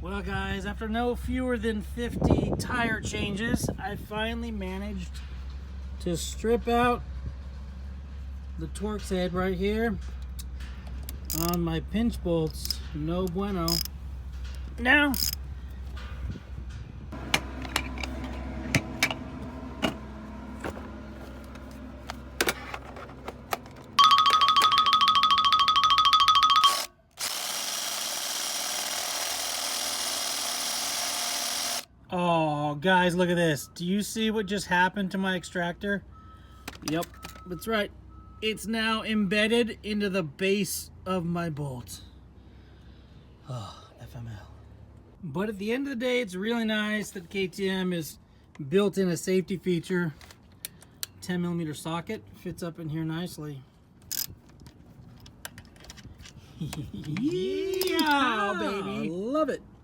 Well guys, after no fewer than 50 tire changes, I finally managed to strip out the Torx head right here on my pinch bolts. No bueno. Now, oh, guys, look at this. Do you see what just happened to my extractor? Yep, that's right. It's now embedded into the base of my bolt. Oh, FML. But at the end of the day, it's really nice that KTM is built in a safety feature. 10mm socket fits up in here nicely. Yeah, baby. I love it.